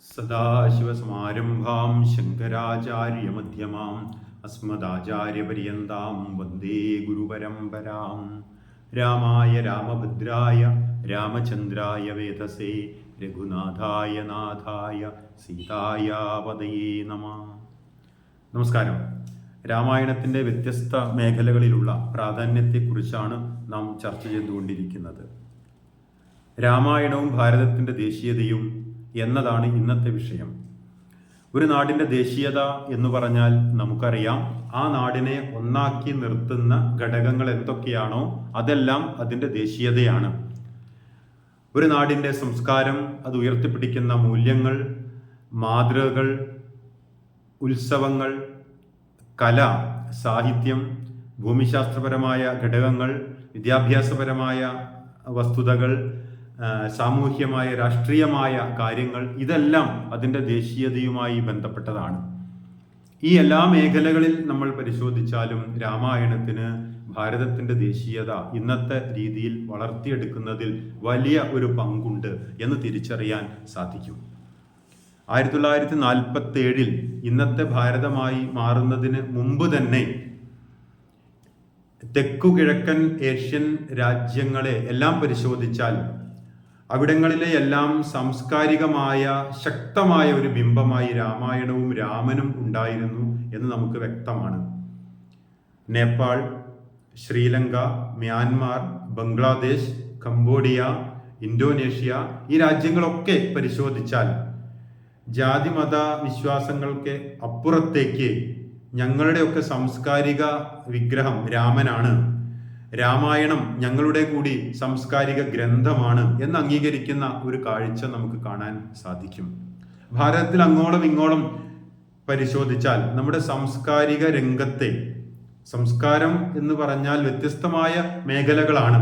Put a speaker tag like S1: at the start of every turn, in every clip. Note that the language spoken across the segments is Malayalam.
S1: സദാശിവസമാരംഭാം ശങ്കരാചാര്യമധ്യമാം അസ്മദാചാര്യപര്യന്താം വന്ദേ ഗുരുപരമ്പരാം. രാമായ രാമഭദ്രായ രാമചന്ദ്രായ വേധസേ രഘുനാഥായ നാഥായ സീതായ പതയേ നമഃ. നമസ്കാരം. രാമായണത്തിൻ്റെ വ്യത്യസ്ത മേഖലകളിലുള്ള പ്രാധാന്യത്തെക്കുറിച്ചാണ് നാം ചർച്ച ചെയ്തുകൊണ്ടിരിക്കുന്നത്. രാമായണവും ഭാരതത്തിൻ്റെ ദേശീയതയും എന്നതാണ് ഇന്നത്തെ വിഷയം. ഒരു നാടിൻ്റെ ദേശീയത എന്ന് പറഞ്ഞാൽ നമുക്കറിയാം, ആ നാടിനെ ഒന്നാക്കി നിർത്തുന്ന ഘടകങ്ങൾ എന്തൊക്കെയാണോ അതെല്ലാം അതിൻ്റെ ദേശീയതയാണ്. ഒരു നാടിൻ്റെ സംസ്കാരം, അത് ഉയർത്തിപ്പിടിക്കുന്ന മൂല്യങ്ങൾ, മാതൃകകൾ, ഉത്സവങ്ങൾ, കല, സാഹിത്യം, ഭൂമിശാസ്ത്രപരമായ ഘടകങ്ങൾ, വിദ്യാഭ്യാസപരമായ വസ്തുതകൾ, സാമൂഹ്യമായ രാഷ്ട്രീയമായ കാര്യങ്ങൾ, ഇതെല്ലാം അതിൻ്റെ ദേശീയതയുമായി ബന്ധപ്പെട്ടതാണ്. ഈ എല്ലാ മേഖലകളിൽ നമ്മൾ പരിശോധിച്ചാലും രാമായണത്തിന് ഭാരതത്തിൻ്റെ ദേശീയത ഇന്നത്തെ രീതിയിൽ വളർത്തിയെടുക്കുന്നതിൽ വലിയ ഒരു പങ്കുണ്ട് എന്ന് തിരിച്ചറിയാൻ സാധിക്കും. 1947 ഇന്നത്തെ ഭാരതമായി മാറുന്നതിന് മുമ്പ് തന്നെ തെക്കുകിഴക്കൻ ഏഷ്യൻ രാജ്യങ്ങളെ എല്ലാം പരിശോധിച്ചാൽ അവിടങ്ങളിലെ എല്ലാം സാംസ്കാരികമായ ശക്തമായ ഒരു ബിംബമായി രാമായണവും രാമനും ഉണ്ടായിരുന്നു എന്ന് നമുക്ക് വ്യക്തമാണ്. Nepal, Sri Lanka, Myanmar, Bangladesh, Cambodia, Indonesia, ഈ രാജ്യങ്ങളൊക്കെ പരിശോധിച്ചാൽ ജാതിമത വിശ്വാസങ്ങൾക്ക് അപ്പുറത്തേക്ക് ഞങ്ങളുടെയൊക്കെ സാംസ്കാരിക വിഗ്രഹം രാമനാണ്, രാമായണം ഞങ്ങളുടെ കൂടി സാംസ്കാരിക ഗ്രന്ഥമാണ് എന്ന് അംഗീകരിക്കുന്ന ഒരു കാഴ്ച നമുക്ക് കാണാൻ സാധിക്കും. ഭാരതത്തിൽ അങ്ങോളം ഇങ്ങോളം പരിശോധിച്ചാൽ നമ്മുടെ സാംസ്കാരിക രംഗത്തെ, സംസ്കാരം എന്ന് പറഞ്ഞാൽ വ്യത്യസ്തമായ മേഖലകളാണ്,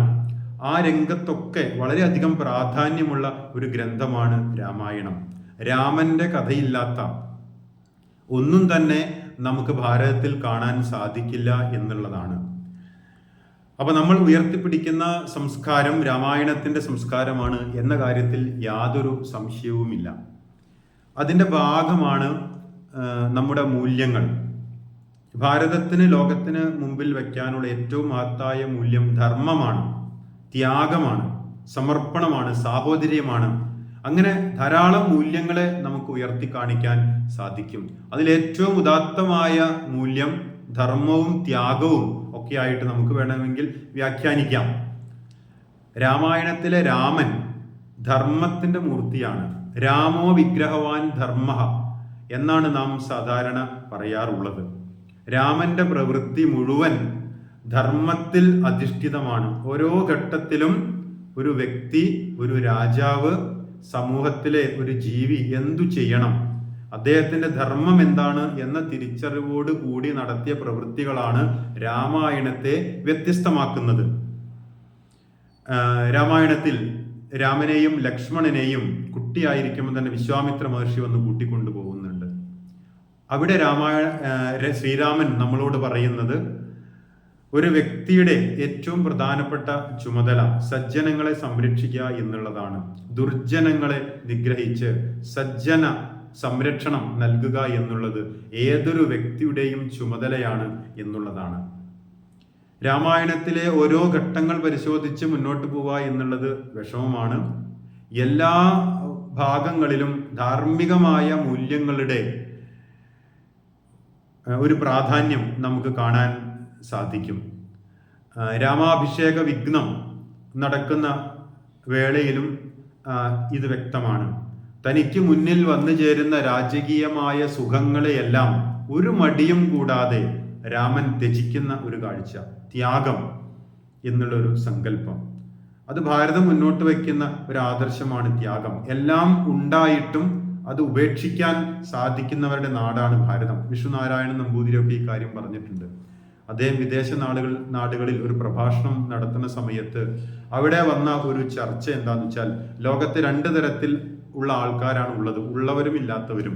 S1: ആ രംഗത്തൊക്കെ വളരെയധികം പ്രാധാന്യമുള്ള ഒരു ഗ്രന്ഥമാണ് രാമായണം. രാമന്റെ കഥയില്ലാത്ത ഒന്നും തന്നെ നമുക്ക് ഭാരതത്തിൽ കാണാൻ സാധിക്കില്ല എന്നുള്ളതാണ്. അപ്പൊ നമ്മൾ ഉയർത്തിപ്പിടിക്കുന്ന സംസ്കാരം രാമായണത്തിന്റെ സംസ്കാരമാണ് എന്ന കാര്യത്തിൽ യാതൊരു സംശയവുമില്ല. അതിൻ്റെ ഭാഗമാണ് നമ്മുടെ മൂല്യങ്ങൾ. ഭാരതത്തിന് ലോകത്തിന് മുമ്പിൽ വയ്ക്കാനുള്ള ഏറ്റവും മഹത്തായ മൂല്യം ധർമ്മമാണ്, ത്യാഗമാണ്, സമർപ്പണമാണ്, സാഹോദര്യമാണ്. അങ്ങനെ ധാരാളം മൂല്യങ്ങളെ നമുക്ക് ഉയർത്തി കാണിക്കാൻ സാധിക്കും. അതിലേറ്റവും ഉദാത്തമായ മൂല്യം ധർമ്മവും ത്യാഗവും ഒക്കെ ആയിട്ട് നമുക്ക് വേണമെങ്കിൽ വ്യാഖ്യാനിക്കാം. രാമായണത്തിലെ രാമൻ ധർമ്മത്തിന്റെ മൂർത്തിയാണ്. രാമോ വിഗ്രഹവാൻ ധർമ്മ എന്നാണ് നാം സാധാരണ പറയാറുള്ളത്. രാമന്റെ പ്രവൃത്തി മുഴുവൻ ധർമ്മത്തിൽ അധിഷ്ഠിതമാണ്. ഓരോ ഘട്ടത്തിലും ഒരു വ്യക്തി, ഒരു രാജാവ്, സമൂഹത്തിലെ ഒരു ജീവി എന്തു ചെയ്യണം, അദ്ദേഹത്തിന്റെ ധർമ്മം എന്താണ് എന്ന തിരിച്ചറിവോട് കൂടി നടത്തിയ പ്രവൃത്തികളാണ് രാമായണത്തെ വ്യത്യസ്തമാക്കുന്നത്. രാമായണത്തിൽ രാമനെയും ലക്ഷ്മണനെയും കുട്ടിയായിരിക്കുമ്പോൾ തന്നെ വിശ്വാമിത്ര മഹർഷി വന്ന് കൂട്ടിക്കൊണ്ടുപോകുന്നുണ്ട്. അവിടെ ശ്രീരാമൻ നമ്മളോട് പറയുന്നത് ഒരു വ്യക്തിയുടെ ഏറ്റവും പ്രധാനപ്പെട്ട ചുമതല സജ്ജനങ്ങളെ സംരക്ഷിക്കുക എന്നുള്ളതാണ്. ദുർജനങ്ങളെ നിഗ്രഹിച്ച് സജ്ജന സംരക്ഷണം നൽകുക എന്നുള്ളത് ഏതൊരു വ്യക്തിയുടെയും ചുമതലയാണ് എന്നുള്ളതാണ്. രാമായണത്തിലെ ഓരോ ഘട്ടങ്ങൾ പരിശോധിച്ച് മുന്നോട്ട് പോവുക എന്നുള്ളത് വിഷമമാണ്. എല്ലാ ഭാഗങ്ങളിലും ധാർമ്മികമായ മൂല്യങ്ങളുടെ ഒരു പ്രാധാന്യം നമുക്ക് കാണാൻ സാധിക്കും. രാമാഭിഷേക വിഘ്നം നടക്കുന്ന വേളയിലും ഇത് വ്യക്തമാണ്. തനിക്ക് മുന്നിൽ വന്നു ചേരുന്ന രാജകീയമായ സുഖങ്ങളെയെല്ലാം ഒരു മടിയും കൂടാതെ രാമൻ ത്യജിക്കുന്ന ഒരു കാഴ്ച, ത്യാഗം എന്നുള്ളൊരു സങ്കല്പം, അത് ഭാരതം മുന്നോട്ട് വയ്ക്കുന്ന ഒരു ആദർശമാണ് ത്യാഗം. എല്ലാം ഉണ്ടായിട്ടും അത് ഉപേക്ഷിക്കാൻ സാധിക്കുന്നവരുടെ നാടാണ് ഭാരതം. വിഷ്ണുനാരായണൻ നമ്പൂതിരിയൊക്കെ ഈ കാര്യം പറഞ്ഞിട്ടുണ്ട്. അദ്ദേഹം വിദേശ നാടുകളിൽ ഒരു പ്രഭാഷണം നടത്തുന്ന സമയത്ത് അവിടെ വന്ന ഒരു ചർച്ച എന്താണെന്ന് വെച്ചാൽ, ലോകത്ത് 2 തരത്തിൽ ഉള്ള ആൾക്കാരാണ് ഉള്ളത്, ഉള്ളവരും ഇല്ലാത്തവരും,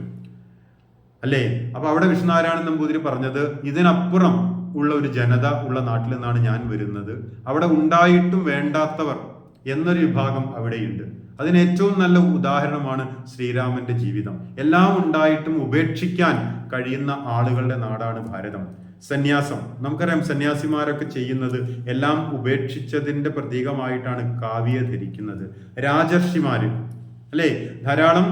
S1: അല്ലേ? അപ്പൊ അവിടെ വിഷ്ണുനാരായണൻ നമ്പൂതിരി പറഞ്ഞത്, ഇതിനപ്പുറം ഉള്ള ഒരു ജനത ഉള്ള നാട്ടിൽ നിന്നാണ് ഞാൻ വരുന്നത്, അവിടെ ഉണ്ടായിട്ടും വേണ്ടാത്തവർ എന്നൊരു വിഭാഗം അവിടെയുണ്ട്. അതിന് ഏറ്റവും നല്ല ഉദാഹരണമാണ് ശ്രീരാമന്റെ ജീവിതം. എല്ലാം ഉണ്ടായിട്ടും ഉപേക്ഷിക്കാൻ കഴിയുന്ന ആളുകളുടെ നാടാണ് ഭാരതം. സന്യാസം, നമുക്കറിയാം സന്യാസിമാരൊക്കെ ചെയ്യുന്നത് എല്ലാം ഉപേക്ഷിച്ചതിന്റെ പ്രതീകമായിട്ടാണ് കാവ്യ ധരിക്കുന്നത്. രാജർഷിമാര് അല്ലേ, ധാരാളം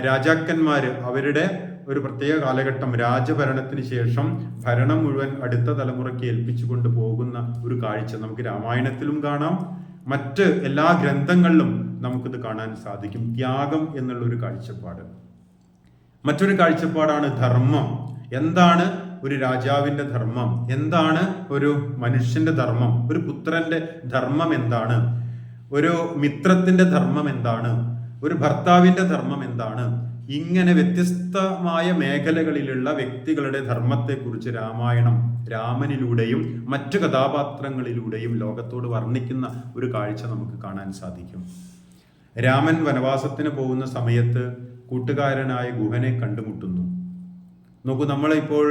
S1: രാജാക്കന്മാര് അവരുടെ ഒരു പ്രത്യേക കാലഘട്ടം രാജഭരണത്തിന് ശേഷം ഭരണം മുഴുവൻ അടുത്ത തലമുറയ്ക്ക് ഏൽപ്പിച്ചുകൊണ്ട് പോകുന്ന ഒരു കാഴ്ച നമുക്ക് രാമായണത്തിലും കാണാം, മറ്റ് എല്ലാ ഗ്രന്ഥങ്ങളിലും നമുക്കിത് കാണാൻ സാധിക്കും. ത്യാഗം എന്നുള്ള ഒരു കാഴ്ചപ്പാട്. മറ്റൊരു കാഴ്ചപ്പാടാണ് ധർമ്മം. എന്താണ് ഒരു രാജാവിന്റെ ധർമ്മം? എന്താണ് ഒരു മനുഷ്യന്റെ ധർമ്മം? ഒരു പുത്രന്റെ ധർമ്മം എന്താണ്? ഒരു മിത്രത്തിന്റെ ധർമ്മം എന്താണ്? ഒരു ഭർത്താവിന്റെ ധർമ്മം എന്താണ്? ഇങ്ങനെ വ്യത്യസ്തമായ മേഖലകളിലുള്ള വ്യക്തികളുടെ ധർമ്മത്തെക്കുറിച്ച് രാമായണം രാമനിലൂടെയും മറ്റു കഥാപാത്രങ്ങളിലൂടെയും ലോകത്തോട് വർണ്ണിക്കുന്ന ഒരു കാഴ്ച നമുക്ക് കാണാൻ സാധിക്കും. രാമൻ വനവാസത്തിന് പോകുന്ന സമയത്ത് കൂട്ടുകാരനായ ഗുഹനെ കണ്ടുമുട്ടുന്നു. നോക്കൂ, നമ്മളിപ്പോൾ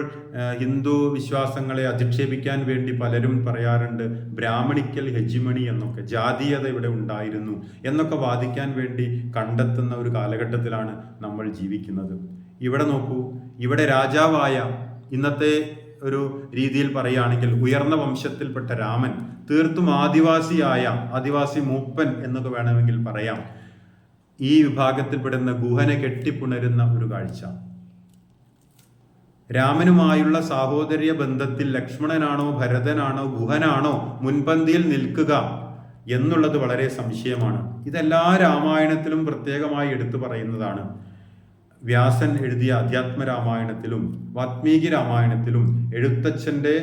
S1: ഹിന്ദു വിശ്വാസങ്ങളെ അധിക്ഷേപിക്കാൻ വേണ്ടി പലരും പറയാറുണ്ട് ബ്രാഹ്മണിക്കൽ ഹെജിമണി എന്നൊക്കെ, ജാതീയത ഇവിടെ ഉണ്ടായിരുന്നു എന്നൊക്കെ വാദിക്കാൻ വേണ്ടി കണ്ടെത്തുന്ന ഒരു കാലഘട്ടത്തിലാണ് നമ്മൾ ജീവിക്കുന്നത്. ഇവിടെ നോക്കൂ, ഇവിടെ രാജാവായ, ഇന്നത്തെ ഒരു രീതിയിൽ പറയുകയാണെങ്കിൽ ഉയർന്ന വംശത്തിൽപ്പെട്ട രാമൻ തീർത്തും ആദിവാസി മൂപ്പൻ എന്നൊക്കെ വേണമെങ്കിൽ പറയാം, ഈ വിഭാഗത്തിൽപ്പെടുന്ന ഗുഹനെ കെട്ടിപ്പുണരുന്ന ഒരു കാഴ്ച. രാമനുമായുള്ള സാഹോദര്യ ബന്ധത്തിൽ ലക്ഷ്മണനാണോ ഭരതനാണോ ഗുഹനാണോ മുൻപന്തിയിൽ നിൽക്കുക എന്നുള്ളത് വളരെ സംശയമാണ്. ഇതെല്ലാ രാമായണത്തിലും പ്രത്യേകമായി എടുത്തു പറയുന്നതാണ്. വ്യാസൻ എഴുതിയ അധ്യാത്മരാമായണത്തിലും വാത്മീകി രാമായണത്തിലും എഴുത്തച്ഛൻ്റെ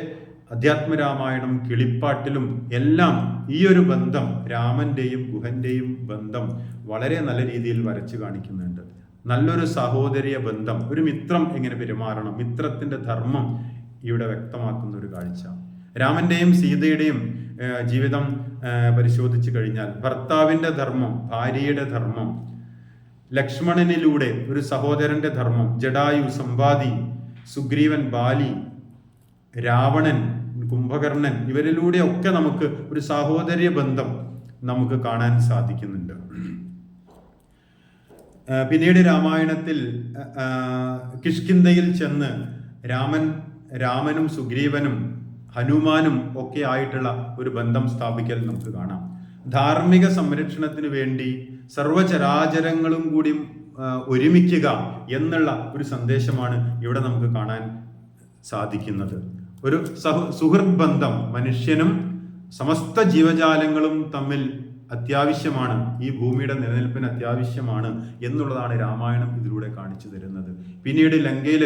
S1: അധ്യാത്മരാമായണം കിളിപ്പാട്ടിലും എല്ലാം ഈ ഒരു ബന്ധം, രാമന്റെയും ഗുഹന്റെയും ബന്ധം വളരെ നല്ല രീതിയിൽ വരച്ചു കാണിക്കുന്നുണ്ട്. നല്ലൊരു സഹോദര്യ ബന്ധം, ഒരു മിത്രം എങ്ങനെ പെരുമാറണം, മിത്രത്തിന്റെ ധർമ്മം ഇവിടെ വ്യക്തമാക്കുന്ന ഒരു കാഴ്ച. രാമന്റെയും സീതയുടെയും ജീവിതം പരിശോധിച്ചു കഴിഞ്ഞാൽ ഭർത്താവിന്റെ ധർമ്മം, ഭാര്യയുടെ ധർമ്മം, ലക്ഷ്മണനിലൂടെ ഒരു സഹോദരന്റെ ധർമ്മം, ജടായു സമ്പാദി, സുഗ്രീവൻ ബാലി, രാവണൻ കുംഭകർണൻ, ഇവരിലൂടെ ഒക്കെ നമുക്ക് ഒരു സാഹോദര്യ ബന്ധം നമുക്ക് കാണാൻ സാധിക്കുന്നുണ്ട്. പിന്നീട് രാമായണത്തിൽ കിഷ്കിന്ധയിൽ ചെന്ന് രാമനും സുഗ്രീവനും ഹനുമാനും ഒക്കെ ആയിട്ടുള്ള ഒരു ബന്ധം സ്ഥാപിക്കൽ നമുക്ക് കാണാം. ധാർമ്മിക സംരക്ഷണത്തിന് വേണ്ടി സർവചരാചരങ്ങളും കൂടി ഒരുമിക്കുക എന്നുള്ള ഒരു സന്ദേശമാണ് ഇവിടെ നമുക്ക് കാണാൻ സാധിക്കുന്നത്. ഒരു സുഹൃത്ത് ബന്ധം മനുഷ്യനും സമസ്ത ജീവജാലങ്ങളും തമ്മിൽ അത്യാവശ്യമാണ്, ഈ ഭൂമിയുടെ നിലനിൽപ്പിന് അത്യാവശ്യമാണ് എന്നുള്ളതാണ് രാമായണം ഇതിലൂടെ കാണിച്ചു തരുന്നത്. പിന്നീട് ലങ്കയിൽ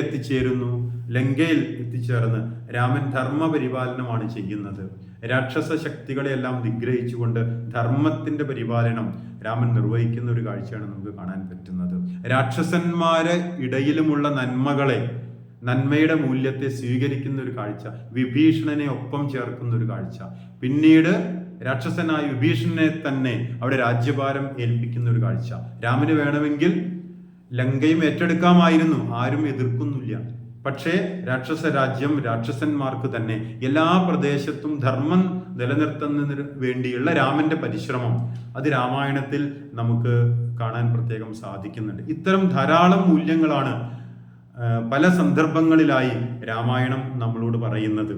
S1: എത്തിച്ചേർന്ന് രാമൻ ധർമ്മപരിപാലനമാണ് ചെയ്യുന്നത്. രാക്ഷസ ശക്തികളെയെല്ലാം നിഗ്രഹിച്ചുകൊണ്ട് ധർമ്മത്തിന്റെ പരിപാലനം രാമൻ നിർവഹിക്കുന്ന ഒരു കാഴ്ചയാണ് നമുക്ക് കാണാൻ പറ്റുന്നത്. രാക്ഷസന്മാരെ ഇടയിലുമുള്ള നന്മയുടെ മൂല്യത്തെ സ്വീകരിക്കുന്ന ഒരു കാഴ്ച, വിഭീഷണനെ ഒപ്പം ചേർക്കുന്ന ഒരു കാഴ്ച. പിന്നീട് രാക്ഷസനായ വിഭീഷണനെ തന്നെ അവിടെ രാജ്യഭാരം ഏൽപ്പിക്കുന്ന ഒരു കാഴ്ച. രാമന് വേണമെങ്കിൽ ലങ്കയും ഏറ്റെടുക്കാമായിരുന്നു, ആരും എതിർക്കുന്നില്ല. പക്ഷേ രാക്ഷസ രാജ്യം രാക്ഷസന്മാർക്ക് തന്നെ, എല്ലാ പ്രദേശത്തും ധർമ്മം നിലനിർത്തുന്നതിന് വേണ്ടിയുള്ള രാമന്റെ പരിശ്രമം അത് രാമായണത്തിൽ നമുക്ക് കാണാൻ പ്രത്യേകം സാധിക്കുന്നുണ്ട്. ഇത്തരം ധാരാളം മൂല്യങ്ങളാണ് പല സന്ദർഭങ്ങളിലായി രാമായണം നമ്മളോട് പറയുന്നത്.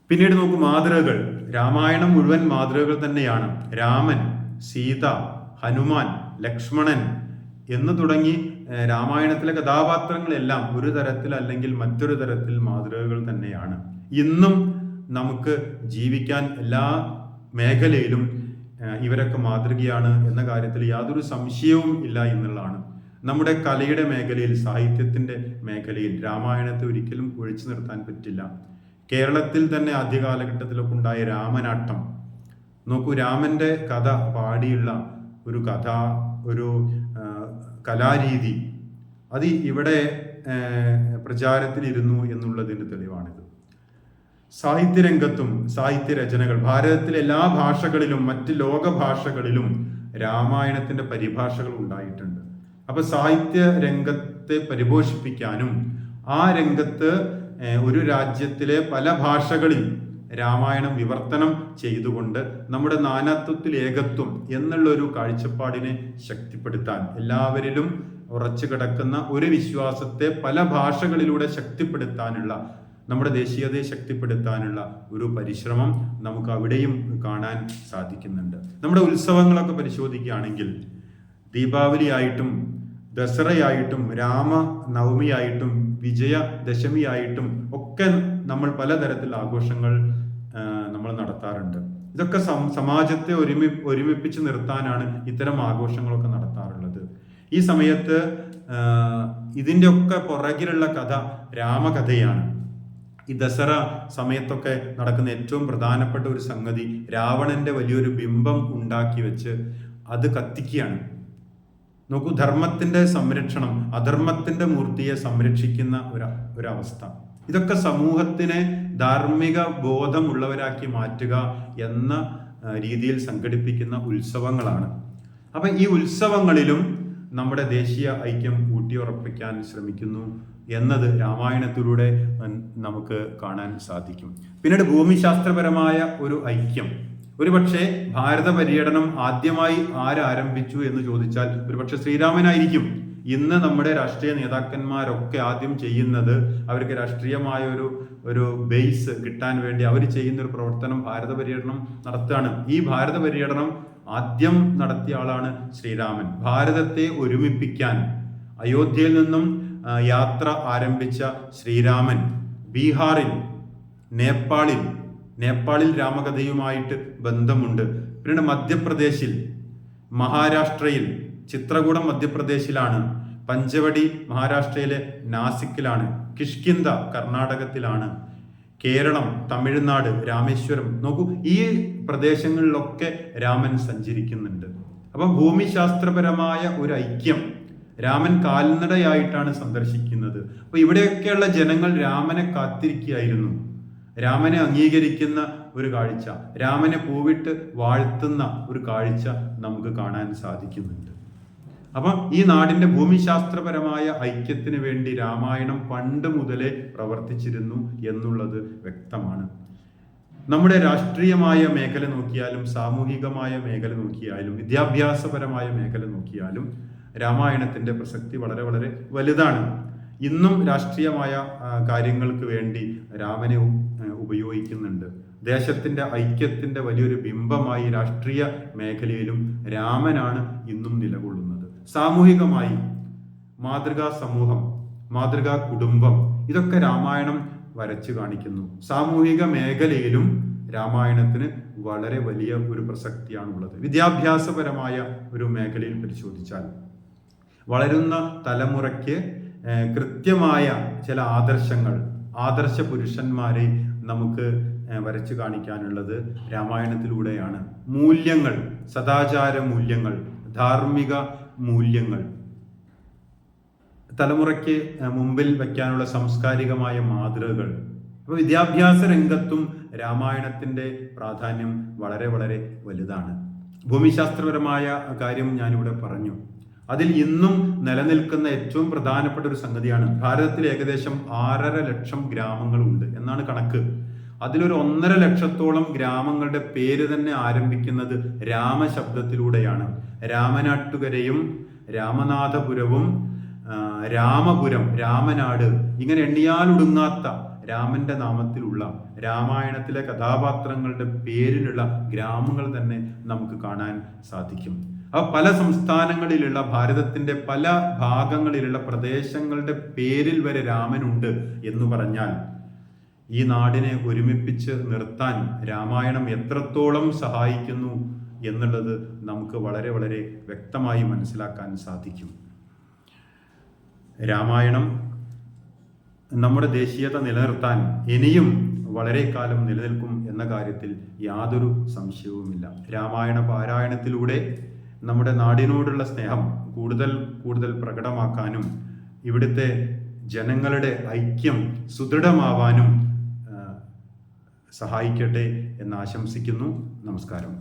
S1: പിന്നീട് നോക്കൂ, മാതൃകകൾ. രാമായണം മുഴുവൻ മാതൃകകൾ തന്നെയാണ്. രാമൻ, സീത, ഹനുമാൻ, ലക്ഷ്മണൻ എന്ന് തുടങ്ങി രാമായണത്തിലെ കഥാപാത്രങ്ങളെല്ലാം ഒരു തരത്തിൽ അല്ലെങ്കിൽ മറ്റൊരു തരത്തിൽ മാതൃകകൾ തന്നെയാണ്. ഇന്നും നമുക്ക് ജീവിക്കാൻ എല്ലാ മേഖലയിലും ഇവരൊക്കെ മാതൃകയാണ് എന്ന കാര്യത്തിൽ യാതൊരു സംശയവും ഇല്ല എന്നുള്ളതാണ്. നമ്മുടെ കലയുടെ മേഖലയിൽ, സാഹിത്യത്തിന്റെ മേഖലയിൽ രാമായണത്തെ ഒരിക്കലും ഒഴിച്ചു നിർത്താൻ പറ്റില്ല. കേരളത്തിൽ തന്നെ ആദ്യകാലഘട്ടത്തിലൊക്കെ ഉണ്ടായ രാമനാട്ടം നോക്കൂ, രാമന്റെ കഥ പാടിയുള്ള ഒരു ഒരു കലാരീതി അത് ഇവിടെ പ്രചാരത്തിലിരുന്നു എന്നുള്ളതിന് തെളിവാണിത്. സാഹിത്യരംഗത്തും സാഹിത്യരചനകൾ ഭാരതത്തിലെ എല്ലാ ഭാഷകളിലും മറ്റ് ലോക ഭാഷകളിലും രാമായണത്തിന്റെ പരിഭാഷകൾ ഉണ്ടായിട്ടുണ്ട്. അപ്പൊ സാഹിത്യ രംഗത്തെ പരിപോഷിപ്പിക്കാനും ആ രംഗത്ത് ഒരു രാജ്യത്തിലെ പല ഭാഷകളിൽ രാമായണം വിവർത്തനം ചെയ്തുകൊണ്ട് നമ്മുടെ നാനാത്വത്തിൽ ഏകത്വം എന്നുള്ളൊരു കാഴ്ചപ്പാടിനെ ശക്തിപ്പെടുത്താൻ, എല്ലാവരിലും ഉറച്ചു കിടക്കുന്ന ഒരു വിശ്വാസത്തെ പല ഭാഷകളിലൂടെ ശക്തിപ്പെടുത്താനുള്ള, നമ്മുടെ ദേശീയതയെ ശക്തിപ്പെടുത്താനുള്ള ഒരു പരിശ്രമം നമുക്ക് അവിടെയും കാണാൻ സാധിക്കുന്നുണ്ട്. നമ്മുടെ ഉത്സവങ്ങളൊക്കെ പരിശോധിക്കുകയാണെങ്കിൽ ദീപാവലിയായിട്ടും ദസറയായിട്ടും രാമനവമിയായിട്ടും വിജയദശമിയായിട്ടും ഒക്കെ നമ്മൾ പലതരത്തിൽ ആഘോഷങ്ങൾ നമ്മൾ നടത്താറുണ്ട്. ഇതൊക്കെ സമാജത്തെ ഒരുമിപ്പിച്ച് നിർത്താനാണ് ഇത്തരം ആഘോഷങ്ങളൊക്കെ നടത്താറുള്ളത്. ഈ സമയത്ത് ഇതിൻ്റെ ഒക്കെ പുറകിലുള്ള കഥ രാമകഥയാണ്. ഈ ദസറ സമയത്തൊക്കെ നടക്കുന്ന ഏറ്റവും പ്രധാനപ്പെട്ട ഒരു സംഗതി, രാവണന്റെ വലിയൊരു ബിംബം ഉണ്ടാക്കി വെച്ച് അത് കത്തിക്കുകയാണ്. നോക്കൂ, ധർമ്മത്തിന്റെ സംരക്ഷണം, അധർമ്മത്തിന്റെ മൂർത്തിയെ സംരക്ഷിക്കുന്ന ഒരവസ്ഥ. ഇതൊക്കെ സമൂഹത്തിനെ ധാർമ്മിക ബോധമുള്ളവരാക്കി മാറ്റുക എന്ന രീതിയിൽ സംഘടിപ്പിക്കുന്ന ഉത്സവങ്ങളാണ്. അപ്പൊ ഈ ഉത്സവങ്ങളിലും നമ്മുടെ ദേശീയ ഐക്യം ഊട്ടിയുറപ്പിക്കാൻ ശ്രമിക്കുന്നു എന്നത് രാമായണത്തിലൂടെ നമുക്ക് കാണാൻ സാധിക്കും. പിന്നീട് ഭൂമിശാസ്ത്രപരമായ ഒരു ഐക്യം. ഒരുപക്ഷെ ഭാരത പര്യടനം ആദ്യമായി ആരംഭിച്ചു എന്ന് ചോദിച്ചാൽ ഒരുപക്ഷെ ശ്രീരാമനായിരിക്കും. ഇന്ന് നമ്മുടെ രാഷ്ട്രീയ നേതാക്കന്മാരൊക്കെ ആദ്യം ചെയ്യുന്നത്, അവർക്ക് രാഷ്ട്രീയമായ ഒരു ബേസ് കിട്ടാൻ വേണ്ടി അവർ ചെയ്യുന്ന ഒരു പ്രവർത്തനം ഭാരത പര്യടനം നടത്തുകയാണ്. ഈ ഭാരത പര്യടനം ആദ്യം നടത്തിയ ആളാണ് ശ്രീരാമൻ. ഭാരതത്തെ ഒരുമിപ്പിക്കാൻ അയോധ്യയിൽ നിന്നും യാത്ര ആരംഭിച്ച ശ്രീരാമൻ ബീഹാറിൽ, നേപ്പാളിൽ രാമകഥയുമായിട്ട് ബന്ധമുണ്ട്. പിന്നീട് മധ്യപ്രദേശിൽ, മഹാരാഷ്ട്രയിൽ, ചിത്രകൂടം മധ്യപ്രദേശിലാണ്, പഞ്ചവടി മഹാരാഷ്ട്രയിലെ നാസിക്കിലാണ്, കിഷ്കിന്ധ കർണാടകത്തിലാണ്, കേരളം, തമിഴ്നാട്, രാമേശ്വരം. നോക്കൂ, ഈ പ്രദേശങ്ങളിലൊക്കെ രാമൻ സഞ്ചരിക്കുന്നുണ്ട്. അപ്പൊ ഭൂമിശാസ്ത്രപരമായ ഒരു ഐക്യം രാമൻ കാൽനടയായിട്ടാണ് സന്ദർശിക്കുന്നത്. അപ്പൊ ഇവിടെയൊക്കെയുള്ള ജനങ്ങൾ രാമനെ കാത്തിരിക്കുകയായിരുന്നു. രാമനെ അംഗീകരിക്കുന്ന ഒരു കാഴ്ച, രാമനെ പൂവിട്ട് വാഴ്ത്തുന്ന ഒരു കാഴ്ച നമുക്ക് കാണാൻ സാധിക്കുന്നുണ്ട്. അപ്പം ഈ നാടിന്റെ ഭൂമിശാസ്ത്രപരമായ ഐക്യത്തിന് വേണ്ടി രാമായണം പണ്ട് മുതലേ പ്രവർത്തിച്ചിരുന്നു എന്നുള്ളത് വ്യക്തമാണ്. നമ്മുടെ രാഷ്ട്രീയമായ മേഖല നോക്കിയാലും, സാമൂഹികമായ മേഖല നോക്കിയാലും, വിദ്യാഭ്യാസപരമായ മേഖല നോക്കിയാലും രാമായണത്തിന്റെ പ്രസക്തി വളരെ വളരെ വലുതാണ്. ഇന്നും രാഷ്ട്രീയമായ കാര്യങ്ങൾക്ക് വേണ്ടി രാമനെ ഉപയോഗിക്കുന്നുണ്ട്. ദേശത്തിന്റെ ഐക്യത്തിന്റെ വലിയൊരു ബിംബമായി രാഷ്ട്രീയ മേഖലയിലും രാമനാണ് ഇന്നും നിലകൊള്ളുന്നത്. സാമൂഹികമായി മാതൃകാ സമൂഹം, മാതൃകാ കുടുംബം, ഇതൊക്കെ രാമായണം വരച്ചു കാണിക്കുന്നു. സാമൂഹിക മേഖലയിലും രാമായണത്തിന് വളരെ വലിയ ഒരു പ്രസക്തിയാണുള്ളത്. വിദ്യാഭ്യാസപരമായ ഒരു മേഖലയിൽ പരിശോധിച്ചാൽ വളരുന്ന തലമുറയ്ക്ക് കൃത്യമായ ചില ആദർശ പുരുഷന്മാരെ നമുക്ക് വരച്ചു കാണിക്കാനുള്ളത് രാമായണത്തിലൂടെയാണ്. മൂല്യങ്ങൾ, സദാചാര മൂല്യങ്ങൾ, ധാർമ്മിക മൂല്യങ്ങൾ തലമുറയ്ക്ക് മുമ്പിൽ വയ്ക്കാനുള്ള സാംസ്കാരികമായ മാതൃകകൾ. അപ്പോൾ വിദ്യാഭ്യാസ രംഗത്തും രാമായണത്തിന്റെ പ്രാധാന്യം വളരെ വളരെ വലുതാണ്. ഭൂമിശാസ്ത്രപരമായ കാര്യം ഞാനിവിടെ പറഞ്ഞു. അതിൽ ഇന്നും നിലനിൽക്കുന്ന ഏറ്റവും പ്രധാനപ്പെട്ട ഒരു സംഗതിയാണ്, ഭാരതത്തിൽ ഏകദേശം 6.5 ലക്ഷം ഗ്രാമങ്ങളുണ്ട് എന്നാണ് കണക്ക്. അതിലൊരു 1.5 ലക്ഷത്തോളം ഗ്രാമങ്ങളുടെ പേര് തന്നെ ആരംഭിക്കുന്നത് രാമശബ്ദത്തിലൂടെയാണ്. രാമനാട്ടുകരയും രാമനാഥപുരവും രാമപുരം, രാമനാട്, ഇങ്ങനെ എണ്ണിയാലൊടുങ്ങാത്ത രാമന്റെ നാമത്തിലുള്ള രാമായണത്തിലെ കഥാപാത്രങ്ങളുടെ പേരിലുള്ള ഗ്രാമങ്ങൾ തന്നെ നമുക്ക് കാണാൻ സാധിക്കും. പല സംസ്ഥാനങ്ങളിലുള്ള, ഭാരതത്തിന്റെ പല ഭാഗങ്ങളിലുള്ള പ്രദേശങ്ങളുടെ പേരിൽ വരെ രാമനുണ്ട് എന്ന് പറഞ്ഞാൽ ഈ നാടിനെ ഒരുമിപ്പിച്ച് നിർത്താൻ രാമായണം എത്രത്തോളം സഹായിക്കുന്നു എന്നുള്ളത് നമുക്ക് വളരെ വളരെ വ്യക്തമായി മനസ്സിലാക്കാൻ സാധിക്കും. രാമായണം നമ്മുടെ ദേശീയത നിലനിർത്താൻ ഇനിയും വളരെ കാലം നിലനിൽക്കും എന്ന കാര്യത്തിൽ യാതൊരു സംശയവുമില്ല. രാമായണ പാരായണത്തിലൂടെ നമ്മുടെ നാടിനോടുള്ള സ്നേഹം കൂടുതൽ കൂടുതൽ പ്രകടമാക്കാനും ഇവിടുത്തെ ജനങ്ങളുടെ ഐക്യം സുദൃഢമാവാനും സഹായിക്കട്ടെ എന്ന് ആശംസിക്കുന്നു. നമസ്കാരം.